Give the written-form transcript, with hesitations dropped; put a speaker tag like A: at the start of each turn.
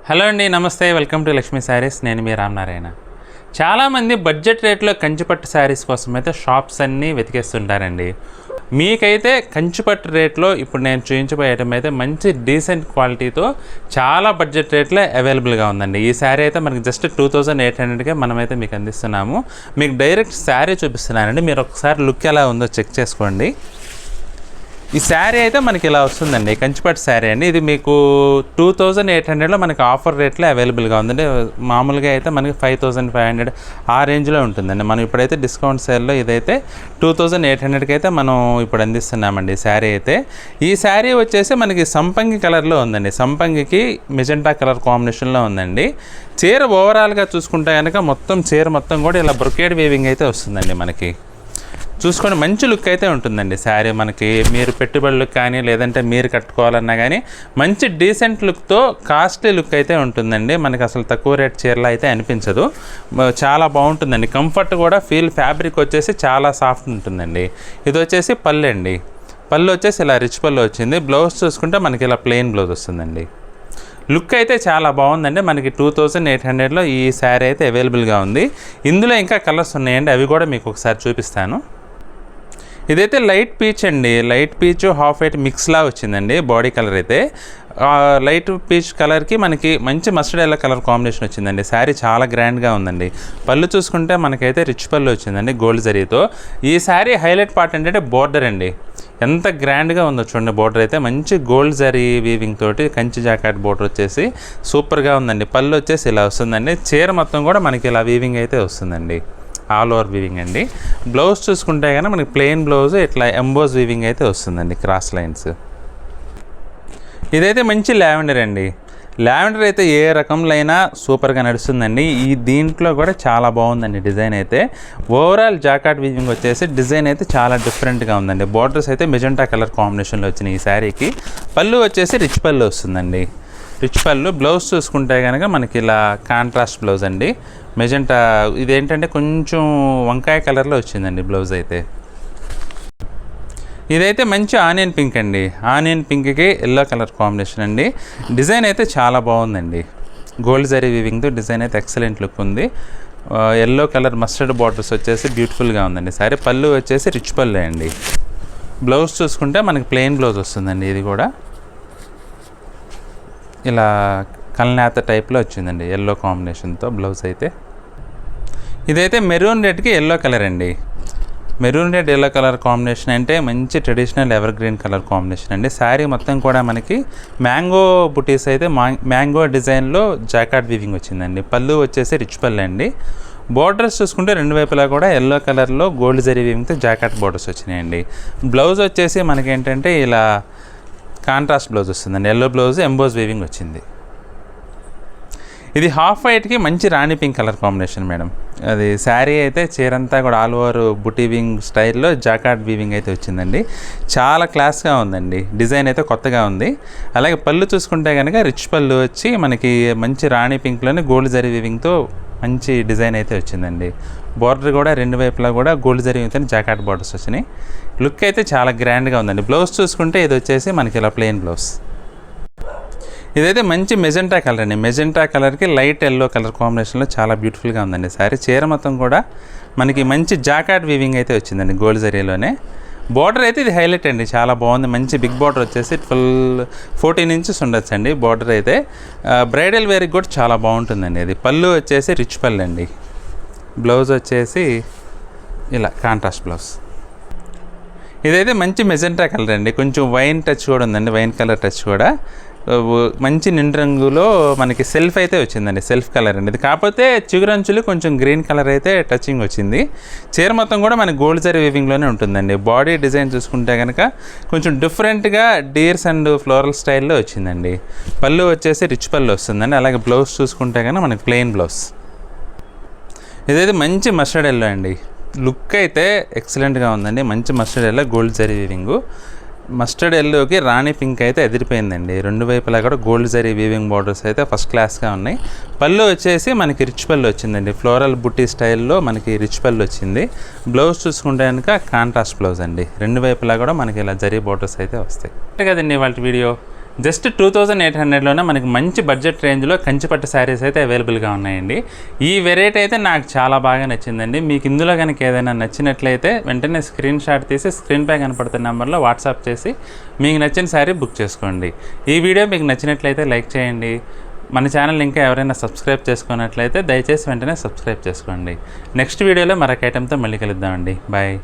A: Hello అండి, నమస్తే. Welcome to Lakshmi saris. నేను మీ రామనారాయణ. చాలామంది బడ్జెట్ రేట్లో కంచిపట్టు శారీస్ కోసం అయితే షాప్స్ అన్నీ వెతికేస్తుంటారండి. మీకైతే కంచిపట్టు రేట్లో ఇప్పుడు నేను చూపించబోయే ఐటమ్ అయితే మంచి డీసెంట్ క్వాలిటీతో చాలా బడ్జెట్ రేట్లో అవైలబుల్గా ఉందండి. ఈ శారీ అయితే మనకి జస్ట్ 2800కే మనమైతే మీకు అందిస్తున్నాము. మీకు డైరెక్ట్ శారీ చూపిస్తున్నానండి. మీరు ఒకసారి లుక్ ఎలా ఉందో చెక్ చేసుకోండి. ఈ శారీ అయితే మనకి ఇలా వస్తుందండి, కంచిపట్టు శారీ అండి. ఇది మీకు 2800లో మనకి ఆఫర్ రేట్లో అవైలబుల్గా ఉందండి. మామూలుగా అయితే మనకి 5500 ఆ రేంజ్లో ఉంటుందండి. మనం ఇప్పుడైతే డిస్కౌంట్ సేల్లో ఇదైతే 2800కి అయితే మనం ఇప్పుడు అందిస్తున్నామండి శారీ అయితే. ఈ శారీ వచ్చేసి మనకి సంపంగి కలర్లో ఉందండి. సంపంగికి మెజెంటా కలర్ కాంబినేషన్లో ఉందండి. చీర ఓవరాల్గా చూసుకుంటే కనుక మొత్తం చీర మొత్తం కూడా ఇలా బ్రొకేడ్ వీవింగ్ అయితే వస్తుందండి. మనకి చూసుకొని మంచి లుక్ అయితే ఉంటుందండి శారీ. మనకి మీరు పెట్టుబడులకు కానీ లేదంటే మీరు కట్టుకోవాలన్నా కానీ మంచి డీసెంట్ లుక్తో కాస్ట్లీ లుక్ అయితే ఉంటుందండి. మనకి అసలు తక్కువ రేట్ చీరలు అయితే అనిపించదు. చాలా బాగుంటుందండి. కంఫర్ట్ కూడా ఫ్యాబ్రిక్ వచ్చేసి చాలా సాఫ్ట్ ఉంటుందండి. ఇది వచ్చేసి పళ్ళు అండి. పళ్ళు వచ్చేసి ఇలా రిచ్ పళ్ళు వచ్చింది. బ్లౌజ్ చూసుకుంటే మనకి ఇలా ప్లెయిన్ బ్లౌజ్ వస్తుందండి. లుక్ అయితే చాలా బాగుందండి. మనకి 2800లో ఈ శారీ అయితే అవైలబుల్గా ఉంది. ఇందులో ఇంకా కలర్స్ ఉన్నాయండి, అవి కూడా మీకు ఒకసారి చూపిస్తాను. ఇదైతే లైట్ పీచ్ అండి. లైట్ పీచ్ హాఫ్ వైట్ మిక్స్లా వచ్చిందండి. బాడీ కలర్ అయితే లైట్ పీచ్ కలర్కి మనకి మంచి మస్టర్డ్ ఎల్లో కలర్ కాంబినేషన్ వచ్చిందండి. శారీ చాలా గ్రాండ్గా ఉందండి. పళ్ళు చూసుకుంటే మనకైతే రిచ్ పళ్ళు వచ్చిందండి గోల్డ్ జరీతో. ఈ శారీ హైలైట్ పార్ట్ ఏంటంటే బోర్డర్ అండి. ఎంత గ్రాండ్గా ఉందో చూడండి. బోర్డర్ అయితే మంచి గోల్డ్ జరీ వీవింగ్ తోటి కంచి జాకెట్ బోర్డర్ వచ్చేసి సూపర్గా ఉందండి. పళ్ళు వచ్చేసి ఇలా వస్తుందండి. చీర మొత్తం కూడా మనకి ఇలా వీవింగ్ అయితే వస్తుందండి. ఆల్ ఓవర్ వీవింగ్ అండి. బ్లౌజ్ చూసుకుంటే కానీ మనకి ప్లెయిన్ బ్లౌజ్ ఇట్లా ఎంబోజ్ వీవింగ్ అయితే వస్తుందండి, క్రాస్ లైన్స్. ఇదైతే మంచి లావెండర్ అండి. లావెండర్ అయితే ఏ రకంలో అయినా సూపర్గా నడుస్తుందండి. ఈ దీంట్లో కూడా చాలా బాగుందండి డిజైన్ అయితే. ఓవరాల్ జాకెట్ వీవింగ్ వచ్చేసి డిజైన్ అయితే చాలా డిఫరెంట్గా ఉందండి. బార్డర్స్ అయితే మెజెంటా కలర్ కాంబినేషన్లో వచ్చినాయి ఈ శారీకి. పళ్ళు వచ్చేసి రిచ్ పళ్ళు వస్తుందండి. రిచ్ పళ్ళు. బ్లౌజ్ చూసుకుంటే కనుక మనకి ఇలా కాంట్రాస్ట్ బ్లౌజ్ అండి. మెజెంటా ఇదేంటంటే కొంచెం వంకాయ కలర్లో వచ్చిందండి బ్లౌజ్ అయితే. ఇదైతే మంచి ఆనియన్ పింక్ అండి. ఆనియన్ పింక్కి ఎల్లో కలర్ కాంబినేషన్ అండి. డిజైన్ అయితే చాలా బాగుందండి. గోల్డ్ జరీ వీవింగ్తో డిజైన్ అయితే ఎక్సలెంట్ లుక్ ఉంది. ఎల్లో కలర్ మస్టర్డ్ బార్డర్స్ వచ్చేసి బ్యూటిఫుల్గా ఉందండి సారీ. పళ్ళు వచ్చేసి రిచ్ పళ్ళు అండి. బ్లౌజ్ చూసుకుంటే మనకి ప్లెయిన్ బ్లౌజ్ వస్తుందండి. ఇది కూడా ఇలా కల్నేత టైప్లో వచ్చిందండి ఎల్లో కాంబినేషన్తో బ్లౌజ్ అయితే. ఇదైతే మెరూన్ రెడ్కి ఎల్లో కలర్ అండి. Maroon red yellow colour combination అంటే మంచి traditional ever green colour combination అండి. శారీ మొత్తం కూడా మనకి మ్యాంగో బుటీస్ అయితే మ్యాంగో డిజైన్లో జాకెట్ వీవింగ్ వచ్చిందండి. పళ్ళు వచ్చేసి రిచ్ పళ్ళు అండి. బోర్డర్స్ చూసుకుంటే రెండు వైపులా కూడా ఎల్లో కలర్లో గోల్డ్ జరీ వీవింగ్తో జాకెట్ బోర్డర్స్ వచ్చినాయండి. బ్లౌజ్ వచ్చేసి మనకేంటంటే ఇలా కాంట్రాస్ట్ బ్లౌజ్ వస్తుందండి. ఎల్లో బ్లౌజ్ ఎంబోజ్ వీవింగ్ వచ్చింది. ఇది హాఫ్ వైట్కి మంచి రాణి పింక్ కలర్ కాంబినేషన్ మేడం. అది శారీ అయితే చీరంతా కూడా ఆల్ ఓవర్ బుటీ వింగ్ స్టైల్లో జాకాట్ వీవింగ్ అయితే వచ్చిందండి. చాలా క్లాస్గా ఉందండి. డిజైన్ అయితే కొత్తగా ఉంది. అలాగే పళ్ళు చూసుకుంటే కనుక రిచ్ పళ్ళు వచ్చి మనకి మంచి రాణి పింక్లోనే గోల్డ్ జరీ వీవింగ్తో మంచి డిజైన్ అయితే వచ్చిందండి. బార్డర్ కూడా రెండు వైపులా కూడా గోల్డ్ జరీ వీవింగ్తో జాకాట్ బార్డర్స్ వచ్చినాయి. లుక్ అయితే చాలా గ్రాండ్గా ఉందండి. బ్లౌజ్ చూసుకుంటే ఇది వచ్చేసి మనకి ఇలా ప్లెయిన్ బ్లౌజ్. ఇదైతే మంచి మెజెంటా కలర్ అండి. మెజెంటా కలర్కి లైట్ ఎల్లో కలర్ కాంబినేషన్లో చాలా బ్యూటిఫుల్గా ఉందండి శారీ. చీర మొత్తం కూడా మనకి మంచి జాకాట్ వీవింగ్ అయితే వచ్చిందండి గోల్డ్ జరీలోనే. బార్డర్ అయితే ఇది హైలైట్ అండి, చాలా బాగుంది. మంచి బిగ్ బార్డర్ వచ్చేసి ఫుల్ 14 ఇంచెస్ ఉండొచ్చు అండి బార్డర్ అయితే. బ్రైడల్ వేర్కి కూడా చాలా బాగుంటుందండి. అది పళ్ళు వచ్చేసి రిచ్ పళ్ళు అండి. బ్లౌజ్ వచ్చేసి ఇలా కాంట్రాస్ట్ బ్లౌజ్. ఇదైతే మంచి మెజెంటా కలర్ అండి. కొంచెం వైన్ టచ్ కూడా ఉందండి, వైన్ కలర్ టచ్ కూడా. మంచి నిండు రంగులో మనకి సెల్ఫ్ అయితే వచ్చిందండి. సెల్ఫ్ కలర్ అండి ఇది. కాకపోతే చిగురంచులు కొంచెం గ్రీన్ కలర్ అయితే టచింగ్ వచ్చింది. చీర మొత్తం కూడా మనకి గోల్డ్ జరీ వీవింగ్లోనే ఉంటుందండి. బాడీ డిజైన్ చూసుకుంటే కనుక కొంచెం డిఫరెంట్గా డీర్స్ అండ్ ఫ్లోరల్ స్టైల్లో వచ్చిందండి. పళ్ళు వచ్చేసి రిచ్ పళ్ళు వస్తుందండి. అలాగే బ్లౌజ్ చూసుకుంటే కనుక మనకి ప్లెయిన్ బ్లౌజ్. ఇదైతే మంచి మస్టర్డ్ ఎల్లో అండి. లుక్ అయితే ఎక్సలెంట్గా ఉందండి. మంచి mustard yellow gold zari వీవింగు. Mustard ఎల్లోకి రాణి పింక్ అయితే ఎదిరిపోయిందండి. రెండు వైపులా కూడా గోల్డ్ జరీ వీవింగ్ బార్డర్స్ అయితే ఫస్ట్ క్లాస్గా ఉన్నాయి. పళ్ళు వచ్చేసి మనకి రిచ్ పళ్ళు వచ్చిందండి. ఫ్లోరల్ బుట్టి స్టైల్లో మనకి రిచ్ పళ్ళు వచ్చింది. బ్లౌజ్ చూసుకుంటే కనుక కాంట్రాస్ట్ బ్లౌజ్ అండి. రెండు వైపులా కూడా మనకి ఇలా జరీ బార్డర్స్ అయితే వస్తాయి కదండి. వాళ్ళ వీడియో జస్ట్ 2800లోనే మనకి మంచి బడ్జెట్ రేంజ్లో కంచిపట్టు శారీస్ అయితే అవైలబుల్గా ఉన్నాయండి. ఈ వెరైటీ అయితే నాకు చాలా బాగా నచ్చిందండి. మీకు ఇందులో కనుక ఏదైనా నచ్చినట్లయితే వెంటనే స్క్రీన్ షాట్ తీసి స్క్రీన్పై కనపడుతున్న నెంబర్లో వాట్సాప్ చేసి మీకు నచ్చిన శారీ బుక్ చేసుకోండి. ఈ వీడియో మీకు నచ్చినట్లయితే లైక్ చేయండి. మన ఛానల్ ఇంకా ఎవరైనా సబ్స్క్రైబ్ చేసుకున్నట్లయితే దయచేసి వెంటనే సబ్స్క్రైబ్ చేసుకోండి. నెక్స్ట్ వీడియోలో మరొక ఐటెంతో మళ్ళీ కలుద్దామండి. బాయ్.